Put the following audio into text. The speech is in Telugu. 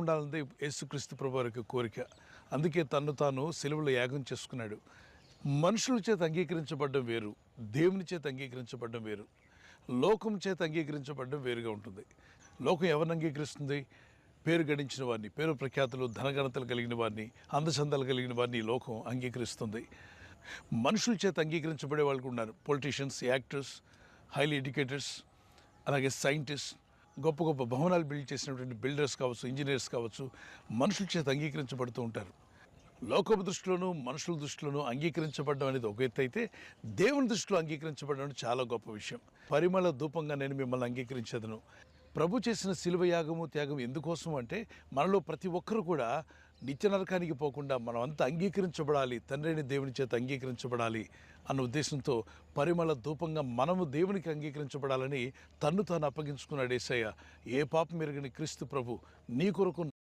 ఉండాలన్నది యేసుక్రీస్తు ప్రభువారి యొక్క కోరిక. అందుకే తన్ను తాను సిలువలో యాగం చేసుకున్నాడు. మనుషుల చేత అంగీకరించబడడం వేరు, దేవుని చేత అంగీకరించబడడం వేరు, లోకం చేత అంగీకరించబడడం వేరుగా ఉంటుంది. లోకం ఎవరిని అంగీకరిస్తుంది? పేరు గడించిన వారిని, పేరు ప్రఖ్యాతులు ధనఘనతలు కలిగిన వారిని, అందచందాలు కలిగిన వారిని ఈ లోకం అంగీకరిస్తుంది. మనుషుల చేత అంగీకరించబడే వాళ్ళు ఉన్నారు. పొలిటీషియన్స్, యాక్టర్స్, హైలీ ఎడ్యుకేటర్స్, అలాగే సైంటిస్ట్, గొప్ప గొప్ప భవనాలు బిల్డ్ చేసినటువంటి బిల్డర్స్ కావచ్చు, ఇంజనీర్స్ కావచ్చు, మనుషుల చేత అంగీకరించబడుతూ ఉంటారు. లోకపు దృష్టిలోనూ మనుషుల దృష్టిలోనూ అంగీకరించబడడం అనేది ఒక ఎత్తు అయితే, దేవుని దృష్టిలో అంగీకరించబడడం అనేది చాలా గొప్ప విషయం. పరిమళ ధూపంగా నేను మిమ్మల్ని అంగీకరించేదను. ప్రభు చేసిన శిలువ యాగము, త్యాగం ఎందుకోసం అంటే, మనలో ప్రతి ఒక్కరు కూడా నిత్య నరకానికి పోకుండా మనం అంతా అంగీకరించబడాలి, తండ్రిని దేవుని చేత అంగీకరించబడాలి అన్న ఉద్దేశంతో పరిమళ ధూపంగా మనము దేవునికి అంగీకరించబడాలని తన్ను తాను అప్పగించుకున్నాడు యేసయ్య. ఏ పాపం ఎరుగని క్రీస్తు ప్రభు నీ కొరకు